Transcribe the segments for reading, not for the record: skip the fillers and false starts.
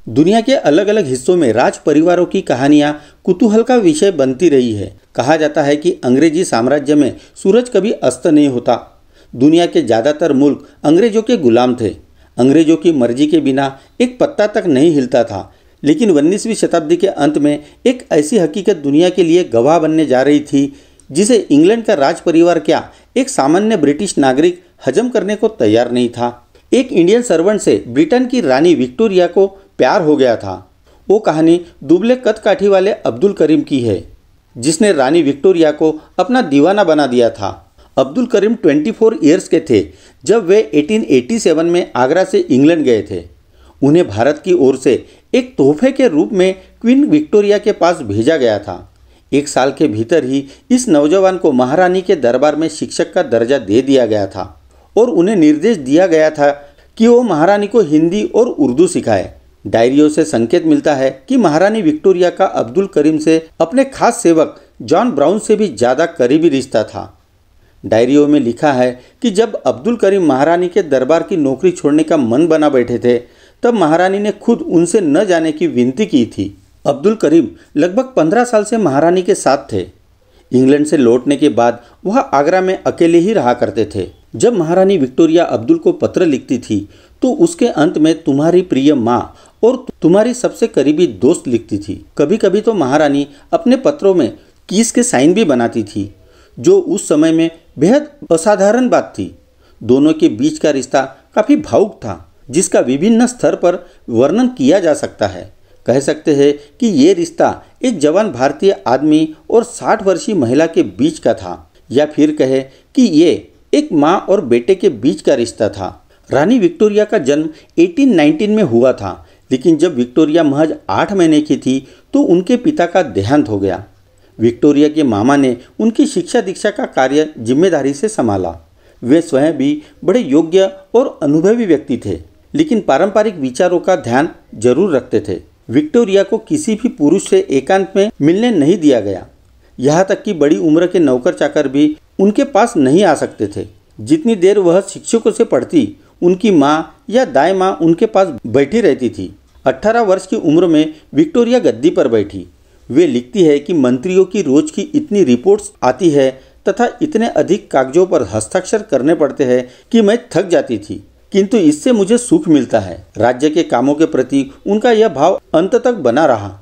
दुनिया के अलग अलग हिस्सों में राज परिवारों की कहानियां कुतूहल का विषय बनती रही है। कहा जाता है कि अंग्रेजी साम्राज्य में सूरज कभी अस्त नहीं होता। दुनिया के ज़्यादातर मुल्क अंग्रेजों के गुलाम थे। अंग्रेजों की मर्जी के बिना एक पत्ता तक नहीं हिलता था। लेकिन 19वीं शताब्दी के अंत में एक ऐसी हकीकत दुनिया के लिए गवाह बनने जा रही थी जिसे इंग्लैंड का राज परिवार क्या एक सामान्य ब्रिटिश नागरिक हजम करने को तैयार नहीं था। एक इंडियन सर्वेंट से ब्रिटेन की रानी विक्टोरिया को प्यार हो गया था। वो कहानी दुबले कद काठी वाले अब्दुल करीम की है, जिसने रानी विक्टोरिया को अपना दीवाना बना दिया था। अब्दुल करीम 24 ईयर्स के थे जब वे 1887 में आगरा से इंग्लैंड गए थे। उन्हें भारत की ओर से एक तोहफे के रूप में क्वीन विक्टोरिया के पास भेजा गया था। एक साल के भीतर ही इस नौजवान को महारानी के दरबार में शिक्षक का दर्जा दे दिया गया था और उन्हें निर्देश दिया गया था कि वो महारानी को हिंदी और उर्दू सिखाए। डायरियों से संकेत मिलता है कि महारानी विक्टोरिया का अब्दुल करीम से अपने खास सेवक जॉन ब्राउन से भी ज़्यादा करीबी रिश्ता था। डायरियों में लिखा है कि जब अब्दुल करीम महारानी के दरबार की नौकरी छोड़ने का मन बना बैठे थे, तब महारानी ने खुद उनसे न जाने की विनती की थी। अब्दुल करीम लगभग 15 साल से महारानी के साथ थे। इंग्लैंड से लौटने के बाद वह आगरा में अकेले ही रहा करते थे। जब महारानी विक्टोरिया अब्दुल को पत्र लिखती थी तो उसके अंत में तुम्हारी प्रिय माँ और तुम्हारी सबसे करीबी दोस्त लिखती थी। कभी कभी तो महारानी अपने पत्रों में किस के साइन भी बनाती थी, जो उस समय में बेहद असाधारण बात थी। दोनों के बीच का रिश्ता काफ़ी भावुक था, जिसका विभिन्न स्तर पर वर्णन किया जा सकता है। कह सकते हैं कि ये रिश्ता एक जवान भारतीय आदमी और 60 वर्षीय महिला के बीच का था, या फिर कहे कि ये एक माँ और बेटे के बीच का रिश्ता था। रानी विक्टोरिया का जन्म 1819 में हुआ था, लेकिन जब विक्टोरिया महज 8 महीने की थी तो उनके पिता का देहांत हो गया। विक्टोरिया के मामा ने उनकी शिक्षा दीक्षा का कार्य जिम्मेदारी से संभाला। वे स्वयं भी बड़े योग्य और अनुभवी व्यक्ति थे, लेकिन पारंपरिक विचारों का ध्यान जरूर रखते थे। विक्टोरिया को किसी भी पुरुष से एकांत में मिलने नहीं दिया गया। यहाँ तक कि बड़ी उम्र के नौकर चाकर भी उनके पास नहीं आ सकते थे। जितनी देर वह शिक्षकों से पढ़ती, उनकी माँ या दाई माँ उनके पास बैठी रहती थी। 18 वर्ष की उम्र में विक्टोरिया गद्दी पर बैठी। वे लिखती है कि मंत्रियों की रोज की इतनी रिपोर्ट्स आती है तथा इतने अधिक कागजों पर हस्ताक्षर करने पड़ते हैं कि मैं थक जाती थी, किंतु इससे मुझे सुख मिलता है। राज्य के कामों के प्रति उनका यह भाव अंत तक बना रहा।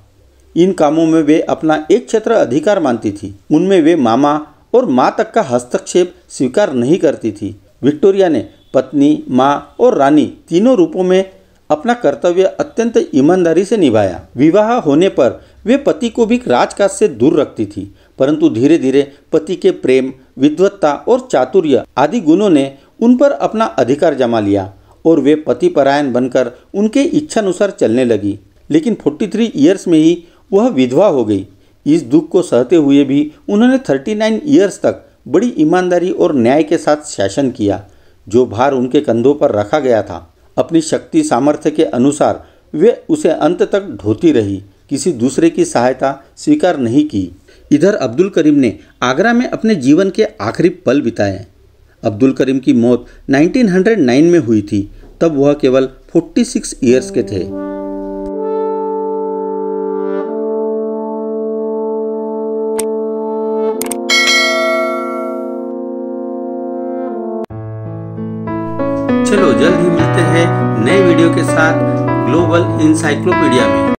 इन कामों में वे अपना एक क्षेत्र अधिकार मानती थी। उनमें वे मामा और माँ तक का हस्तक्षेप स्वीकार नहीं करती थी। विक्टोरिया ने पत्नी, माँ और रानी तीनों रूपों में अपना कर्तव्य अत्यंत ईमानदारी से निभाया। विवाह होने पर वे पति को भी राजकाज से दूर रखती थी, परंतु धीरे धीरे पति के प्रेम, विद्वत्ता और चातुर्य आदि गुणों ने उन पर अपना अधिकार जमा लिया और वे पति परायण बनकर उनके इच्छानुसार चलने लगी। लेकिन 43 ईयर्स में ही वह विधवा हो गई। इस दुख को सहते हुए भी उन्होंने 39 ईयर्स तक बड़ी ईमानदारी और न्याय के साथ शासन किया। जो भार उनके कंधों पर रखा गया था, अपनी शक्ति सामर्थ्य के अनुसार वे उसे अंत तक ढोती रही, किसी दूसरे की सहायता स्वीकार नहीं की। इधर अब्दुल करीम ने आगरा में अपने जीवन के आखिरी पल बिताए। अब्दुल करीम की मौत 1909 में हुई थी। तब वह केवल 46 ईयर्स के थे। चलो जल्द ही मिलते हैं नए वीडियो के साथ ग्लोबल इंसाइक्लोपीडिया में।